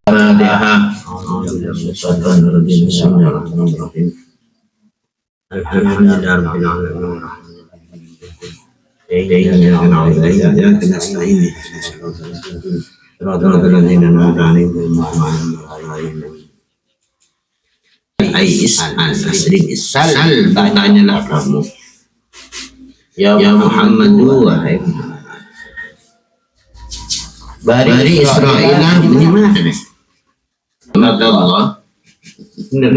Fatihah. Sal, bertanyalah kamu ya Muhammadu, wahai Bani Israel bagaimana nih? Kata Allah, benar.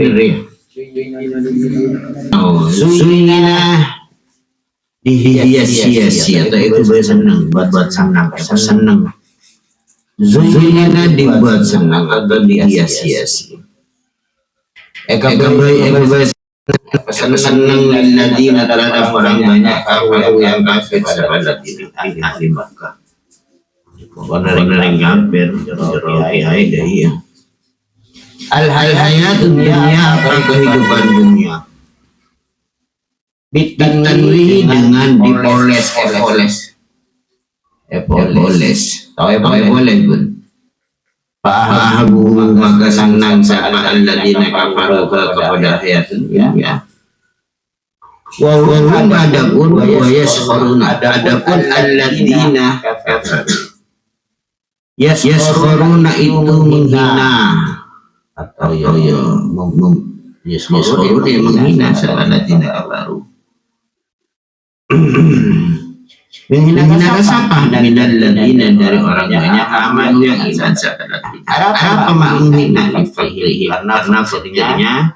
Oh, sungguhnya dihias-hiasi atau itu bersenang, buat senang. Sungguhnya dibuat senang atau dihias-hiasi. Senang lilladina terhadap orang banyak kafaru yang kafir sahabat ini ahli Makkah. Benar yang kafir jero-jero ya. Al-hayat dunia atau kehidupan dunia. Ditanwi dengan dipoles. Tahu epoles pun. Fahabu maka senang sama alladzina kafaru kepada hayat dunia. Wa hum adapun wa yaskhuruna adapun alladzina kafaru. Yaskhuruna itu menghina atau yaskhuruna yang menghina sama alladzina kafaru. Menghina siapa? Minal ladzina dari orang banyak amanu yang iman sahabat. Apa menghina fa'ilih karena fa'ilnya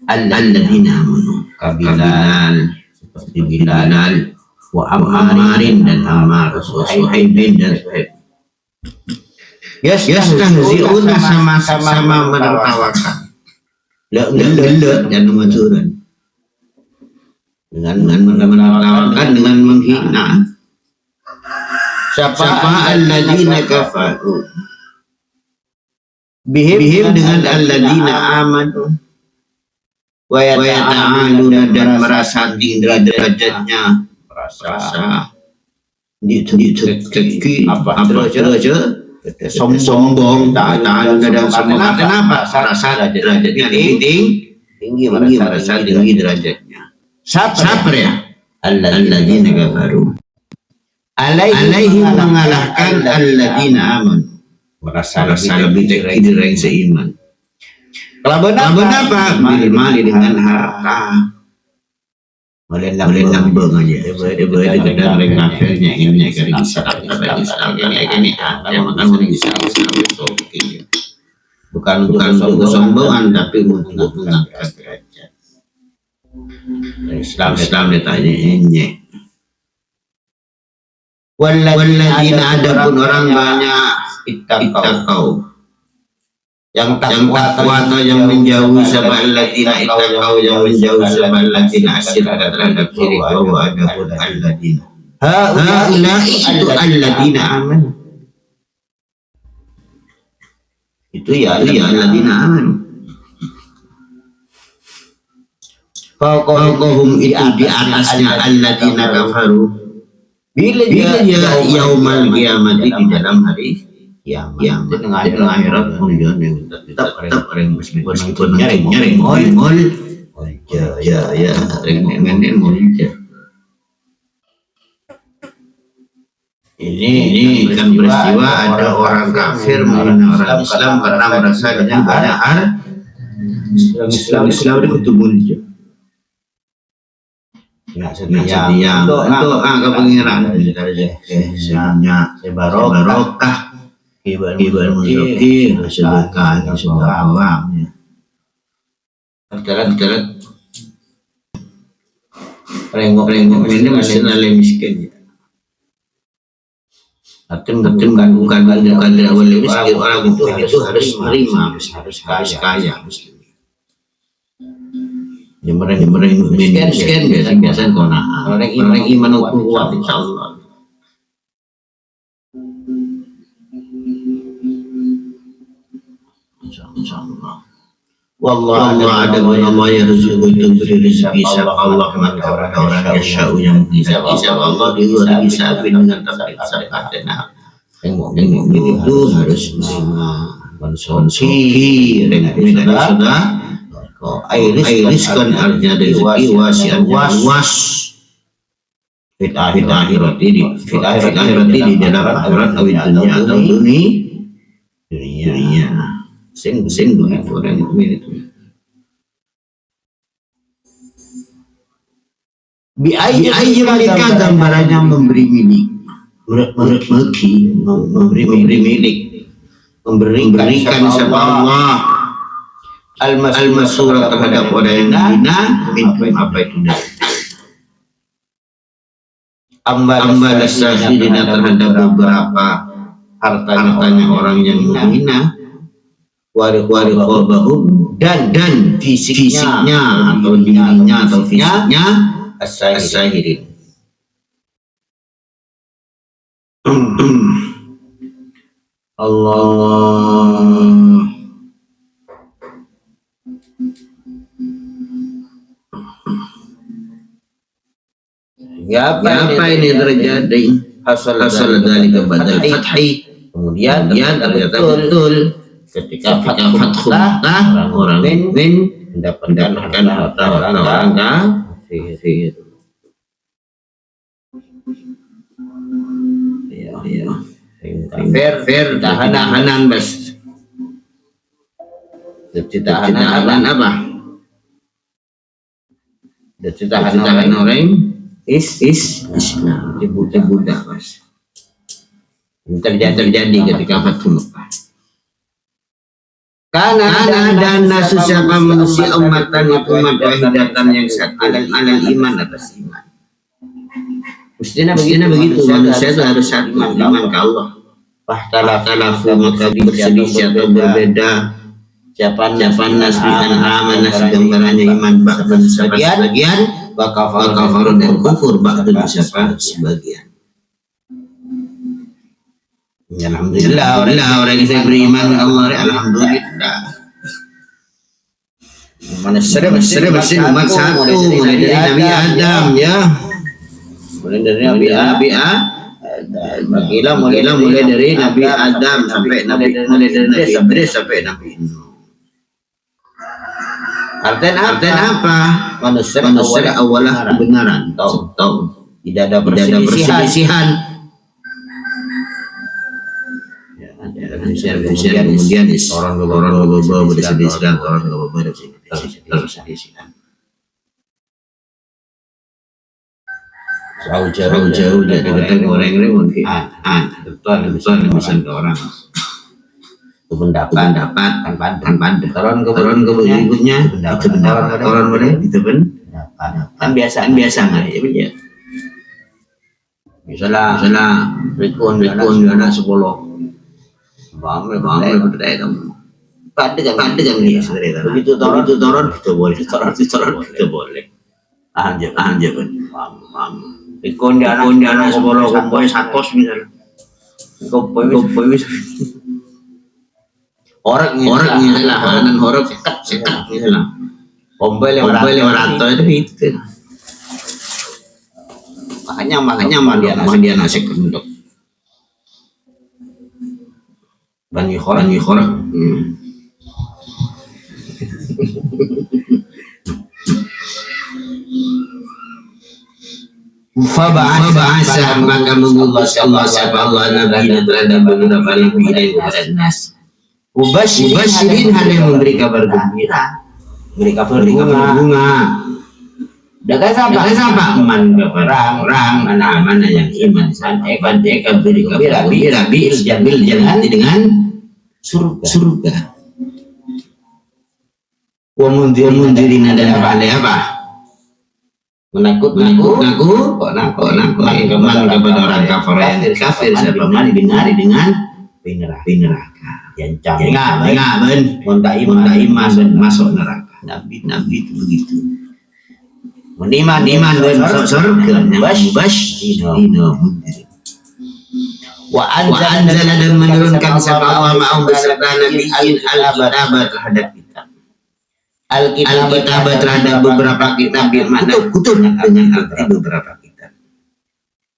alladzina amanu kabilal seperti Bilal wa Ammarin dan Ammar, Suhaibin dan Suhaib. Yastahzi'una sama-sama menertawakan. Lelek dan memuturan. Dengan menertawakan, dengan menghina. Siapa alladzina kafaru? Bihim dengan alladzina amanu. Wa yata'aluna dan merasa tinggi derajatnya. Merasa diteki apa aja sombong ta'aluna dan sombong. Kenapa? Merasa derajatnya tinggi, merasa tinggi derajatnya. Siapa ya? Alladzina kafaru. Alaihim mengalahkan alladzina amanu. Merasa lebih tinggi dari seiman. Kalau apa? Bil-mali dengan harta. Melelang beng aja. Dia kadang orang kafirnya ini kan Islam ini ada makan orang Islam itu bukan untuk kesombongan tapi untuk mengangkat derajat. Islam ditanya ini. Walladzina adapun orang banyak ittaqau yang takwa atau yang menjauhi sama alladzina ittaqau yang menjauhi sama alladzina asyirka terhadap syirik bahwa adapun alladzina haula'i itu alladzina amanu itu ya alladzina amanu faqahum itu di atasnya alladzina kafaru bila dia yaumal qiyamati di dalam hari yang dengan akhirat kemudian yang tetap orang meskipun nyaring mol ya dengan mol ini kan peristiwa ada orang kafir menghina orang Islam karena merasa dengan banyak Islam itu ketemu ya untuk kepengiran derajatnya barokah ibadah musyrik sedekah awam terkadang rengok ini masih nilai miskin bukan awal miskin orang itu harus menerima harus kaya mereka miskin biasa kona'ah orang iman kuat insyaallah. Insyaallah. Wallahu ada Allah yang rezeki itu beri rezeki siapa Allah maka orang yang syau yang bisa Allah di luar bisa dengan tapi Yang mukmin itu harus konsumsi dan sudah airiskan artinya dari rezeki wasian was fit akhirat ini di dalam akhirat awin dunia atau dunia sing begitu orang mukmin itu bi ayyamika gambarannya memberi milik memberi milik memberikan sama Allah al-masurah terhadap orang yang dina minum apa itu ambal sahidina terhadap beberapa hartanya orang yang menghina wari korbahu dan fisiknya atau dirinya atau fisiknya as-sahirin. Allah apa ini terjadi hasal dari kebadal fathi kemudian ternyata betul ketika fathu orang mendapatkan harta orang kafir. Kafir tahanan bas. Tahanan apa? Tahanan orang Islam dibudak bas. Terjadi ketika Fathu Mekah. Karena dan nasu siapa manusia umatan wahidatan yang satu alal iman atas iman. Mestinya begitu manusia itu harus satu iman ke Allah. Fahtalafu maka berselisih atau berbeda. Siapa nas bihan aman nas gambarannya iman bahkan sebagian wakafarun dan kufur bahkan siapa sebagian. Alhamdulillah orang yang beriman Allah alhamdulillah. Manusia umat satu mulai dari Nabi Adam ya. Mulai dari Nabi Adam mulai dari Nabi Adam sampai Nabi Idris sampai Nabi Nuh. Artinya apa? Manusia awalah kebenaran. Tahu. Tidak ada perselisihan. Kemudian orang berubah berselisihan, orang berubah berselisihan. Jauh dari orang mungkin betul misalnya ke orang pendapat kan turun ke berikutnya itu pendapat orang boleh itu kan biasa nggak ya misalnya rikun ada 10 bangun berdaya kamu pada kan dia begitu turun itu boleh itu boleh aja kan rikun di anak 10 kompoi 100 misalnya kompoi bisa orangnya lah kanan horor sekat misalnya kompoi 500 itu makanya dia nasik untuk Bani Khorah. Faba'asa maka mengutus Allah Nabi terhadap beberapa nabi dari nas. Mubashirin hal yang memberi kabar gembira, memberi kabar bunga. Daga siapa? Man orang mana yang iman san ekan beri kabar gembira bil jalan dengan surga. Wa mundirina dan apa? Menakut keman kepada orang kafir siapa man binari dengan neraka yang ben monta iman ben masuk neraka. Nabi itu begitu meniman ben surga dino wa anzala dan menurunkan siapa Allah ma'um beserta nabiin al-kitab terhadap kitab Alkitab terhadap beberapa kitab yang mana kutub dengan arti beberapa kitab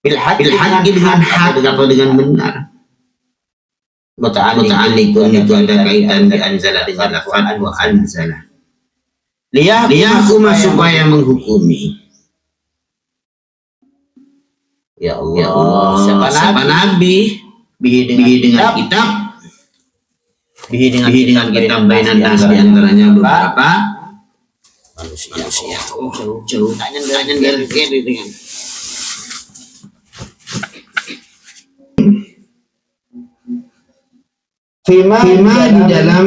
bil haqi dengan hak atau dengan benar muta'alliqun itu ada kaitan di anzala dengan lafaz wa anzala. Liyahkuma supaya menghukumi. Ya Allah, siapa nabi bihi dengan kitab, bihi dengan kitab bainan nas di antaranya beberapa manusia. Jauh. Tanya dengan Fima di dalam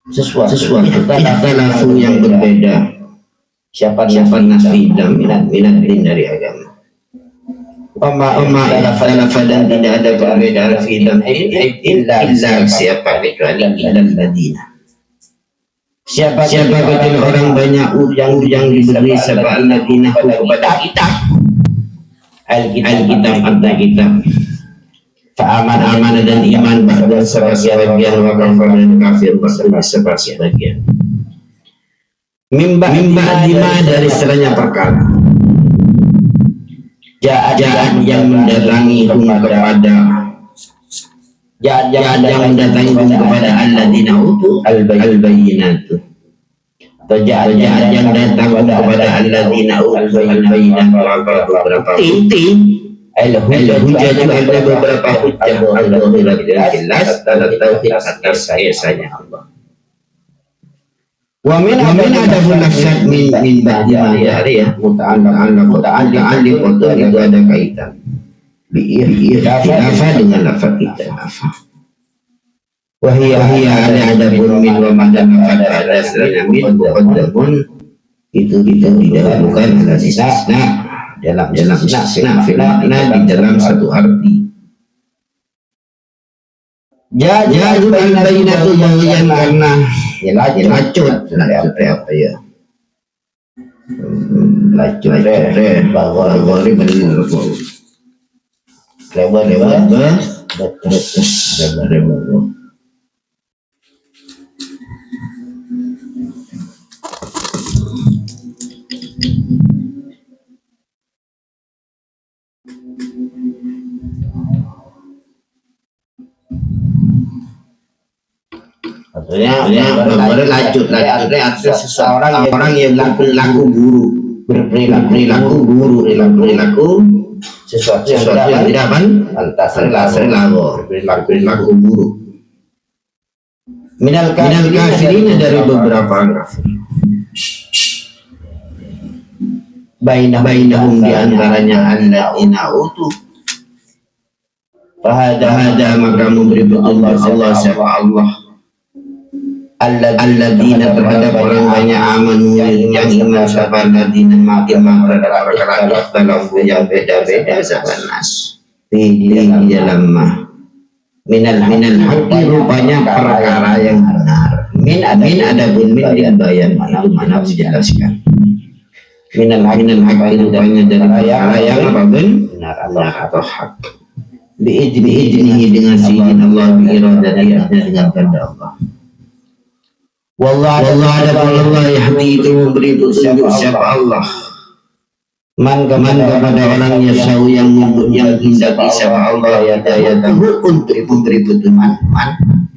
sesuatu ikhtalafu yang berbeda. Siapa nafi dalam minat din dari agama. Oma ikhtalafa dan tidak ada perbedaan fi dalam illa siapa kecuali illal ladina. Siapa kecuali orang banyak yang diberi siapa alladina kepada kitab. Al-kitab ada kitab. Aman dan iman bahwa sebagian wa kafir sebagian. Mimba lima dari setelahnya perkara. Ja'at yang mendatangi kepada yang mendatangi kepada alladzina utu al-bayyinatu. Atau ja'at yang datang kepada alladzina utu al-bayyinatu beberapa bukti. Hujjah itu ada beberapa hujjah Allah yang jelas dalam tauhid atas ayat-ayat Allah. Wa min ada lafaz min ba'di ma ya muta'alliq itu ada kaitan bi'idafah dengan lafaz idafah. Wa hiya ada min wa madam ada selain min muqaddamun itu didahulukan ala istisna dalam makna di dalam satu arti. Ja'al bainatu yang karena lacut apa ya? Lacut bahwa benar lebar. Artinya lanjut artinya seseorang yang berperilaku buruk sesuatu yang tidak berperilaku buruk. Minal kafirin dari beberapa kafir. Bainahum di antaranya alladzina utu. Fahada maka memberi petunjuk Allah siapa Allah. Alladzina terhadap orang banyak amanu yang iman siapa alladzina makin terhadap perkara ikhtalafu yang beda-beda sahabat nas di dalam minal haqqi rupanya perkara yang benar. Min ada min bayan mana dijelaskan. Minal haqqi rupanya dari perkara yang apa benar atau hak. Bi'idnihi dengan seizin Allah bi'iradatihi dengan kehendak Allah. Wallahu ada Allah yahdi itu memberi petunjuk siapa Allah. Man kepada orang yasau yang hindaki siapa Allah hidayatahu untuk memberi petunjuk.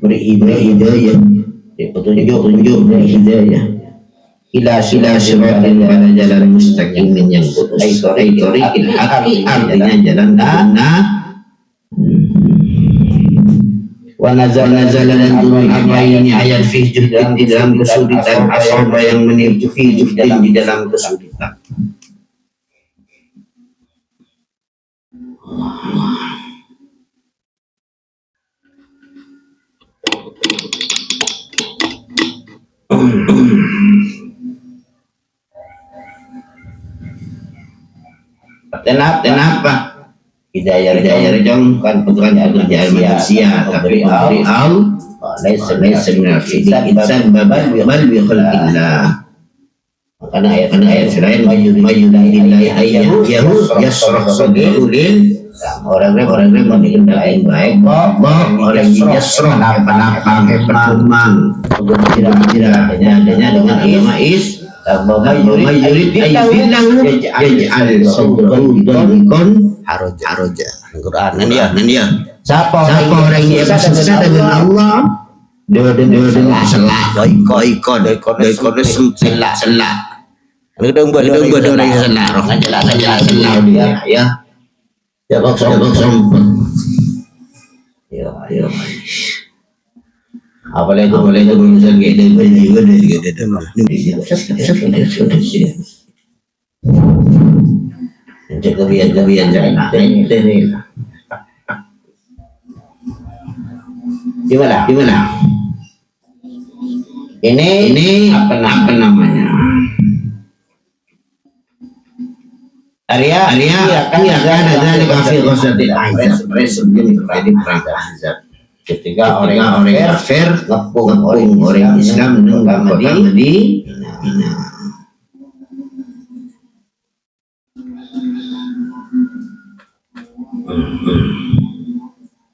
Beri hidayah, petunjuk beri hidayah. Ila siratin pada jalan mustaqimin yang lurus. Tariqil haqqi artinya jalan benar. Wa nazala dan turun apa ini ayat fi juhdin di dalam kesulitan asaba yang menipu fi juhdin di dalam kesulitan. Kenapa? Hidayah jong kan bukan pekerjaan manusia tapi dari Allah laisa min al-insan bal bi khalqillah. Karena ayat selain mayyudillahi ayyahu yasrah sadrahu lil orang mengendalikan baik orang yasrah apa berkembang gembira adanya dengan agama mayurid ayyilahu yaj'al sadrahu dalikon haroja Quran nanti ya Siapa orang yang sesat dengan Allah, dia salah. Iko sempit salah. Kadang buat orang yang salah, roh salah dia, ya. Jangan sombong. Ya. Apalagi berusaha gede. Cek kebiasaan jangan. Gimana? Ini apa namanya? Area kan ada di kafir kosatil ahzab. Sebelum terjadi perang ahzab. Ketika orang kafir ngepung orang Islam dengan kota Madinah.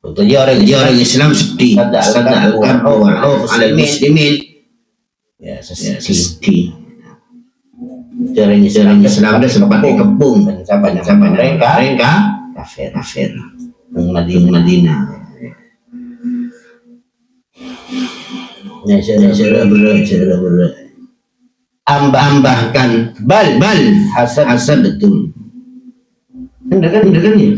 Jadi orang Islam sedih. Sadaqan wal ala muslimin. Ya, sedih. Orang Islam ada sempat dikepung dan siapa mereka kafir Madinah. Ya, saya berat. Ambahkan bal hasad betul. Bener kan ya?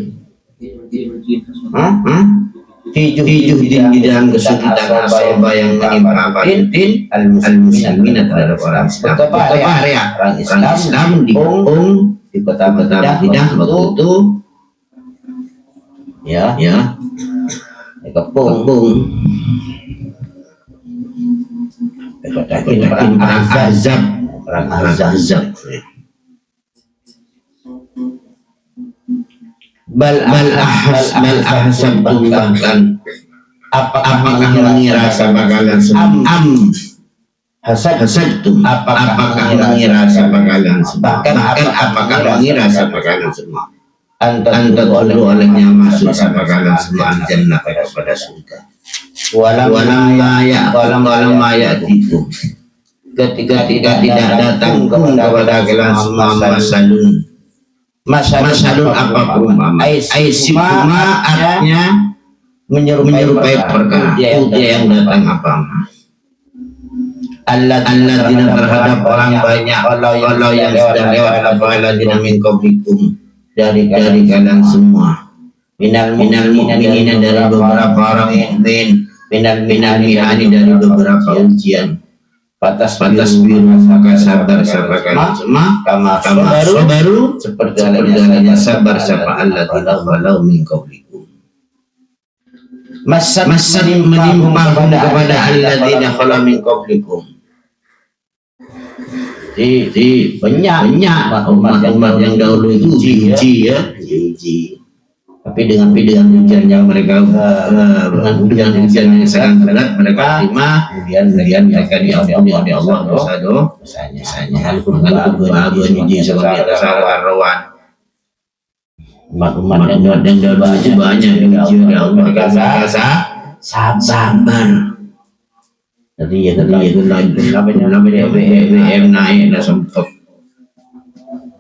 Tijuh di dalam kesulitan asaba yang menimpa din al-muslimin terhadap orang Islam. Orang Islam dikepung di kota Madinah waktu itu. Ya. Dikepung. Perang Ahzab. Bal ahsabtum bahkan apakah mengira kalian hasabtum apakah mengira kalian bahkan apakah mengira kalian semua anta olehnya masuk kalian semua al-jannah pada surga walam ayat itu ketika tidak datang kepada kalian semua masalun apapun aisyikuma artinya menyerupai perkara dia yang datang apa alladzina terhadap orang banyak kalau yang sudah lewat alladzina min qablikum dari kalian semua minal mu'minina dari beberapa orang mukmin minal mihani dari beberapa ujian batas biru maka sabar kalian semua kama baru seperti halnya sabar siapa alladzina walau min qablikum masad menimpa kepada alladzina walau min qablikum di banyak umat yang dahulu itu diuji tapi dengan ujian yang mereka dengan ujian yang sangat berat mereka terima kemudian mereka diampuni oleh Allah dosanya dengan kebahagiaan uji sebagai dasar rawan umat yang dahulu itu banyak diuji oleh Allah mereka sabar. Jadi itu namanya BBM naik dan sempat.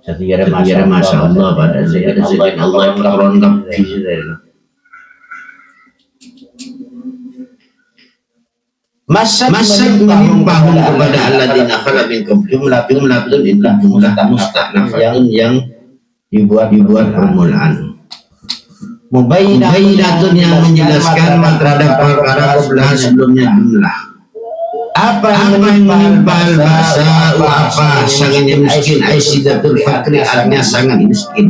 Jadi ada masya Allah pada zikir Allah yang terlengkap di sini. Masa menimpahum kepada alladzina khala min qablihim jumlatun jumlah musta'nafah yang dibuat permulaan. Mubayyinatun yang menjelaskan terhadap perkara sebelumnya jumlah. Apa yang menimpa bahasa apa sangatnya miskin aisydatul fakri artinya sangat miskin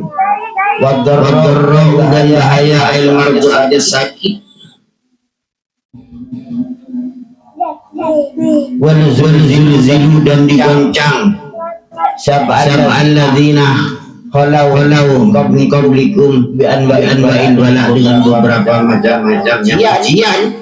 wadarrau dan bahaya ail mardu artinya sakit wal zulzilu dan digoncang siapa alladzina khalau min qablikum bi anwa'in wala dengan beberapa macam-macam ujian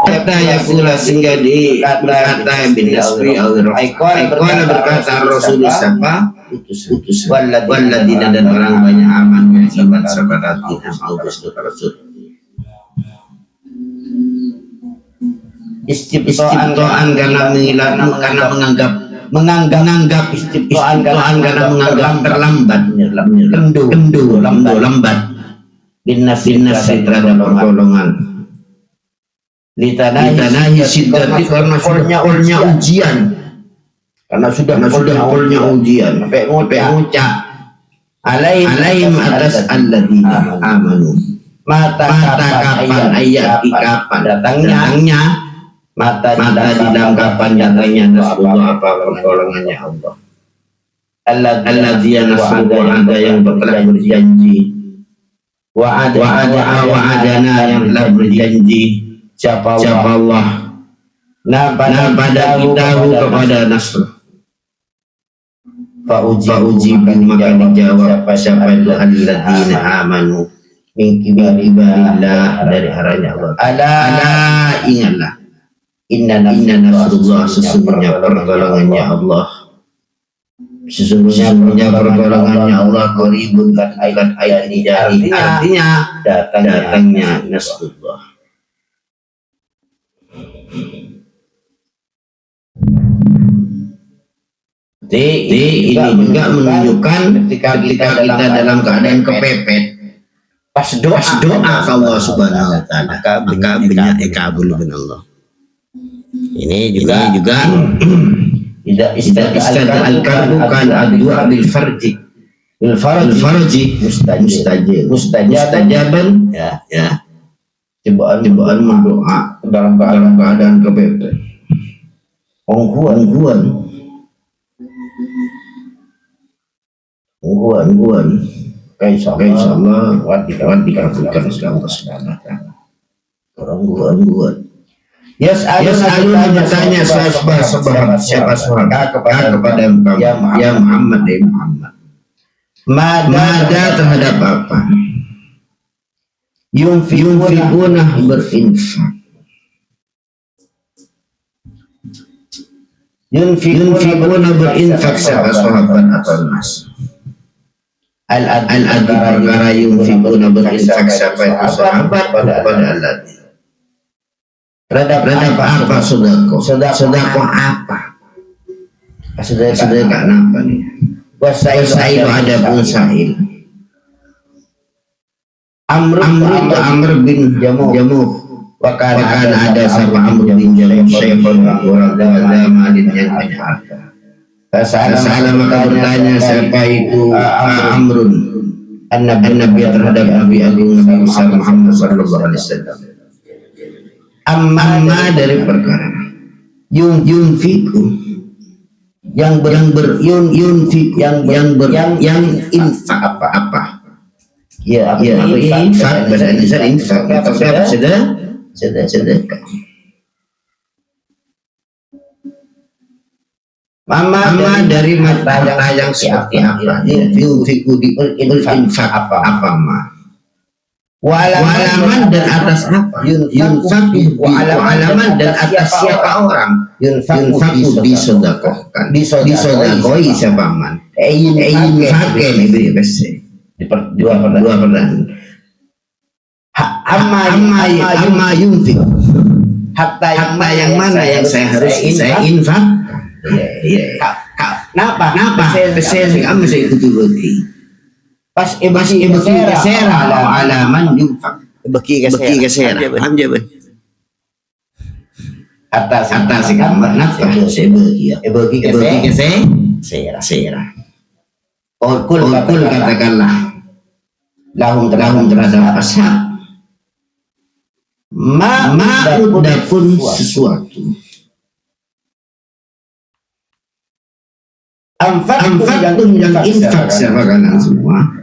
kata ya pula sehingga di kata bin Nasri al-Rasul berkata Rasulullah siapa utus waladina dan orang banyak aman yang iman sabaratina augus Rasul istiftoan karena menganggap istiftoan karena menganggap terlambat kendu lambat bin Nasri terhadap pertolongan litanahi siddati karena sudah ujian sampai ngucap alaihim atas alladzina amanu mata kapan ayat kapan datangnya mata di dalam kapan datangnya Nasrullah apa pertolongannya Allah alladzina nasrullah ada yang telah berjanji wa'adana yang telah berjanji siapa Allah nah pada kita kepada Nasr fa'uji maka dijawab siapa itu alladzina amanu min kibarillah dari arahnya Allah ala ingatlah inna nasrullah sesungguhnya pertolongannya Allah sesungguhnya pertolongannya Allah qaribun ayat ini artinya datangnya Nasrullah. Ini juga menunjukkan ketika kita dalam keadaan kepepet pas doa ke Allah Subhanahu wa taala maka banyak kabul bin Allah. Ini juga tidak istilah al-karbu kan ad-du'a bil farji mustajaban ya cobaan mendoa dalam keadaan kepepet ungguan insyaallah dikabulkan segala sesuatu ungguan bertanya siapa sahabat kepada ya Muhammad mada terhadap apa yunfikuna berinfak yunfikuna berinfak siapa sahabat atau nas al-adi perkara yunfikuna berinfak siapa itu sahabat kepada al-adi terhadap apa sedekah apa sedekah apa nih wasailu ada pun sa'il Amr bin Jamuh wakana ada sama Amr bin Jamuh syaikhun orang zamalin yang banyak harta Salah maka bertanya siapa itu Amrun an-Nabi terhadap Nabi Agung Nabi besar Muhammad sallallahu alaihi wasallam amma dari perkara yunfiku yang infak apa ya infak pada insan infak sedekah mama dari mata yang seperti apa yunfiku infak apa ma walaman dan atas apa yunfaku walaman dan atas siapa orang yunfaku disedekahkan disedekoi siapa man yunfaken itu ya besi dua pertanyaan amma yunfik hatta yang mana yang saya harus infak kenapa saya itu bagi pas ibaki kesera alaman yunfak ibaki kesera paham je ben atas kamar nafkah ibaki kesera kul katakanlah lahum terhadap ashab udah pun sesuatu anfaqtum yang infak siapa kanan semua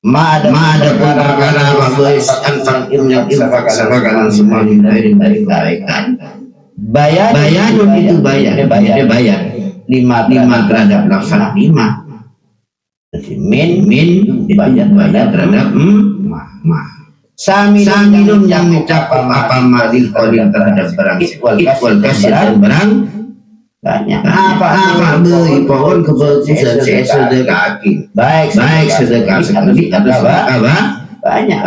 Ma ada perkara bagus anfaqtum yang infak siapa kanan semua dari kebaikan bayanun itu bayar lima terhadap lafaz lima min dibayar terhadap Saminun yang mencakup apa maril qadim terhadap barang wal kasih dan barang banyak. Apa beri pohon kebagusan sedekah baik sedekah sekali atau sedekah banyak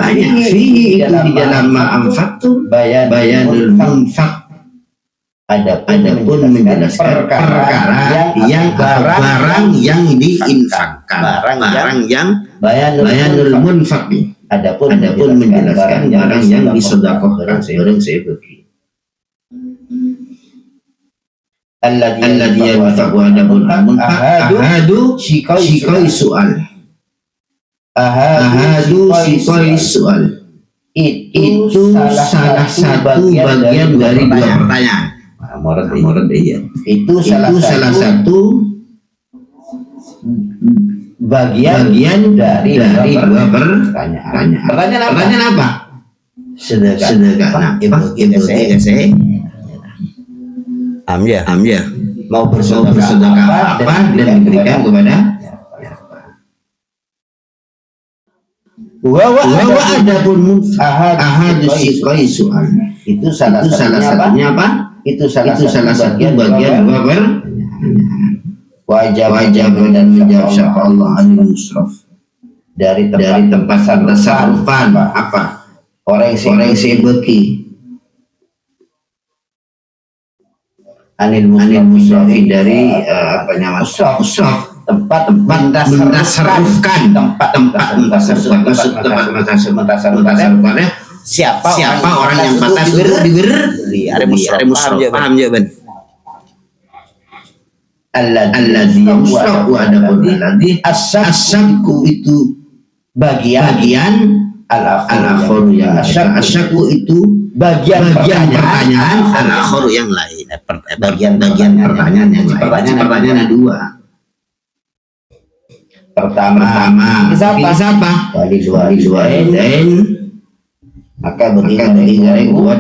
fi itu di dalam ma'amfaktum bayanul munfak. Adapun menjelaskan perkara yang barang yang diinfakkan, barang yang bayanul munfak. Adapun menjelaskan barang yang disedekahkan, barang sedekah. Alladhi yanfa'u adapun ahadu sikoi soal. Ahadu sikoi soal. Itu salah satu bagian dari dua pertanyaan. Itu salah satu bagian dari dua pertanyaan. Pertanyaan apa? Sedekah. Nah, ibu saya amja mau bersedekah apa dan diberikan kepada Wawa adapun ahadu sikoi soal. Itu salah satunya apa? Itu salah satu bagian wajib dan menjawab syafa Allah al-musraf dari tempat tasarrufan apa orang sebeki anil musrafi dari apa namanya musraf tempat mentasarrufkan tempat mentasarrufkan siapa orang yang batas diberi ada musraf paham jawaban alladzi yusraf wa adapun alladzi asyakku itu bagian al-akharu yang asyakku itu bagian pertanyaan al-akharu yang lain bagian pertanyaan yang lain pertanyaan dua. Pertama siapa? Walidain maka bagi dua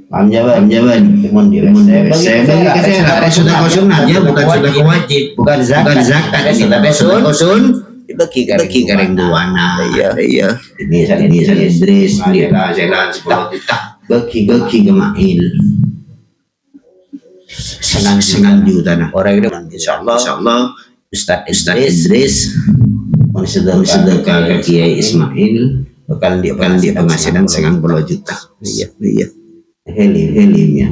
paham jawaban cuman saya sudah kosunat ya bukan sudah wajib bukan zakat kita kosun dibagi garing dua. Nah iya ini Idris kita jalan 10 juta bagi gemail senang juta nah orang ini insyaallah Ustaz Idris sedekah ke Kiai Ismail bakal dia penghasilan 90 juta. Iya. Helimnya.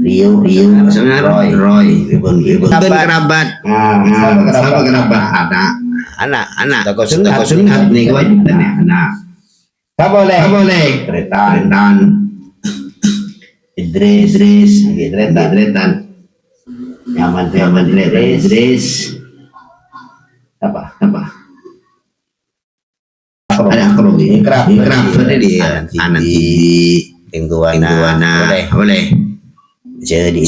Rio Roy kerabat. Siapa kerabat? Anak. Toko sunat nih kewajibannya anak. Boleh. Tretan. Idris. Tretan. Nyaman Idris apa ada akrobi ikraf dia anak lingkungan boleh jadi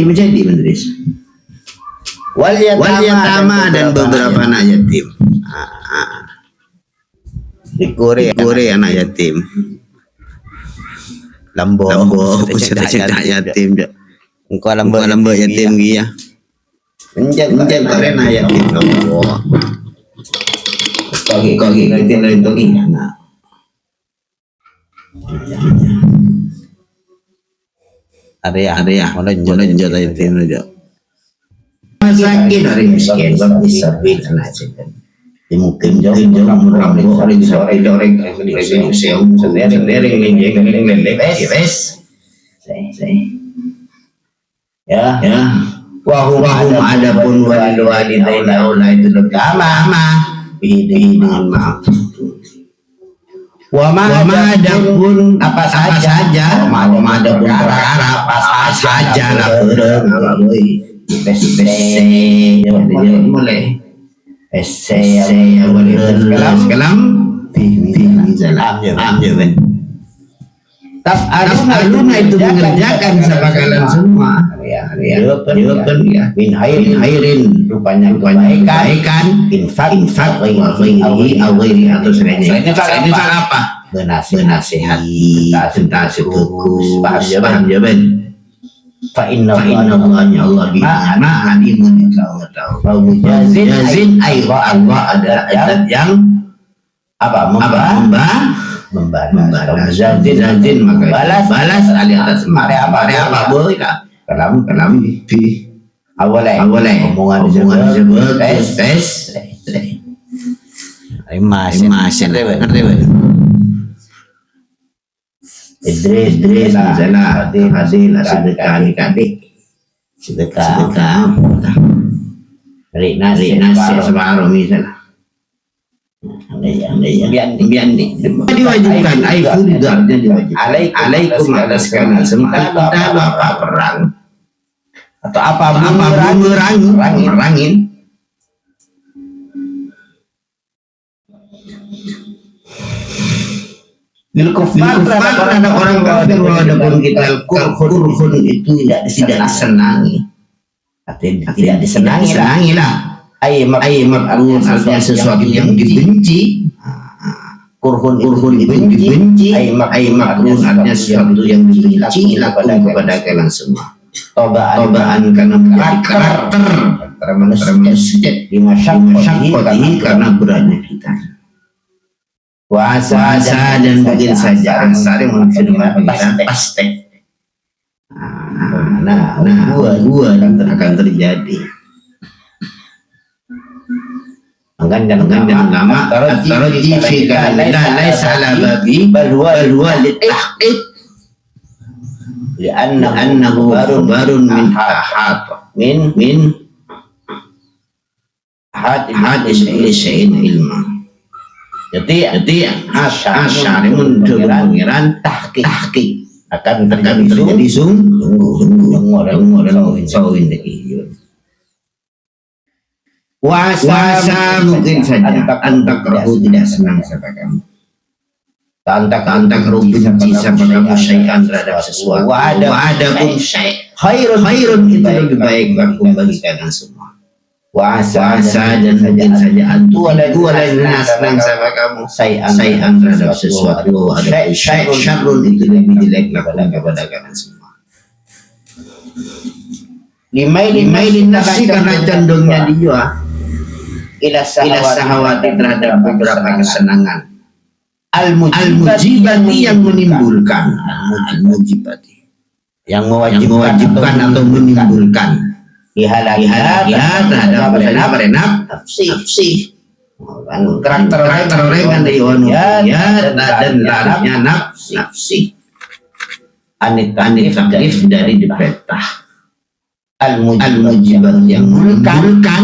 menjadi Idris wal yatama dan beberapa anak yatim dikure anak yatim lambo cedak yatim engkau lambo yatim dia menjag karena yatim lambo kogi yatim kogi anak ada ya mononjo yatim aja sakit dari miskin bisa anak mungkin jauh rambo orang sendiri ya wahum adapun walidain aula itu lebih lama dengan maaf wama adapun apa saja adapun perkara apa saja lah mulai yang kalam jawaban taf'aluna itu mengerjakan sama kalian semua jawaban ya min hairin rupanya kebaikan infak wa ghairi atau selainnya infak apa benasihat tentang sepukus paham jawaban fa inna Allah biha alimun tahu. Mujazin Allah adalah zat yang membalas. Mujazin maka balas ali atas apa boleh kalam fi awalnya omongan disebut tes masih ngerti. Idris misalnya hasil sedekah Rina separuh misalnya biandi diwajibkan furida artinya alaikum atas kalian semua apa perang atau apa merangin Kufar terhadap orang kafir walaupun kita kurhun itu tidak disenangi. Tidak disenangi lah. Makrun artinya sesuatu yang dibenci. Kurhun itu dibenci. Makrun artinya sesuatu yang dibenci lakukan kepada kalian semua. Tobaan karena karakter manusia di masyarakat karena beratnya kita. Puasa dan mungkin saja asari menfirman pasti. Gua akan terjadi. Jangan lama taroji fi kalamillah laisa ala babi bal huwa litahqiq li'annahu khabarun min hadis syai'in ilma. Jadi asyari mencoba pengiran tahqiq akan terjadi puasa mungkin saja antakrahu tidak senang sama kamu antakrahu benci sama kamu syai'an terhadap sesuatu wa ada pun khairun itu lebih baik bagi kalian semua. Puasa dan mungkin saja antu ada senang sama kamu sayang terhadap sesuatu ada syarrun itu lebih jelek lakukan kepada kalian semua. Limailin nafsi karena condongnya dia ila sahawati terhadap beberapa kesenangan al-mujibati yang menimbulkan al-mujibati yang mewajibkan atau menimbulkan Ihalah terhadap nafsi karakter orang kan dari dan larangnya nafsi anit taklif dari diperintah al-mujibat yang menunjukkan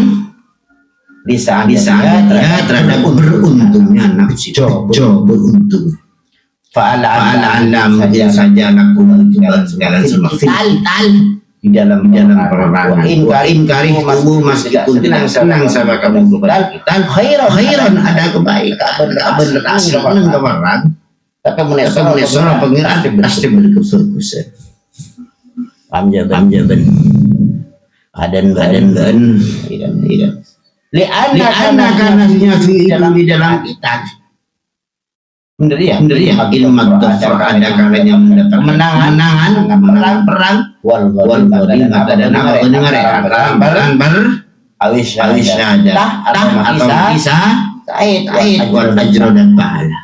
bisa dia terhadap beruntungnya nafsi beruntung fa'ala mungkin saja lakukan segala semua tal di dalam perangan inkari tubuh meskipun tidak senang sama kamu kepada kita khairan ada kebaikan benar senang kemarang tapi menesor pengiran pasti berkesukusan amjaban adan tidak li'anna karena di dalam kita bener ya makin magdafar ada kalanya mendapat menangan perang wal dan apa mendengar awis ada atau bisa ait wal ajro dan pahala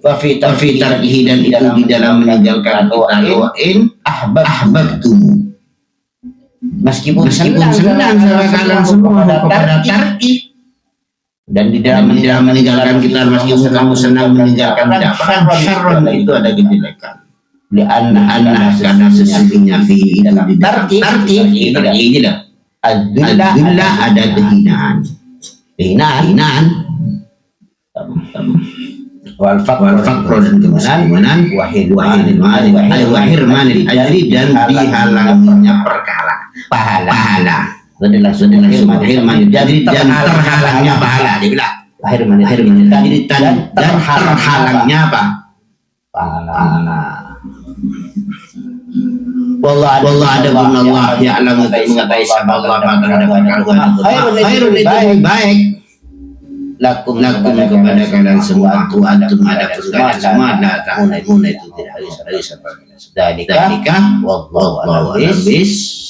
wa fi tarkihi dan itu di dalam meninggalkan in ahbabtum meskipun senang sama kalian semua kepada tarki dan di dalam meninggalkan kita meskipun kamu senang meninggalkan syarron itu ada kejelekan li'anna karena sesungguhnya fi itu di tarki ini dah adullah ada kehinaan wal faqr dan kemiskinan wahir manil ajri dan dihalangnya pahala langsung manil jadi dan terhalangnya pahala dia bilang wahir manil dan terhalangnya apa pahala. Wallah ada pun Allah ya'lamu mengetahui sama Allah terhadap kalian khairun itu baik lakum kepada kalian semua antum ada kalian semua datang muna itu tidak bisa dalika wallahu a'lam.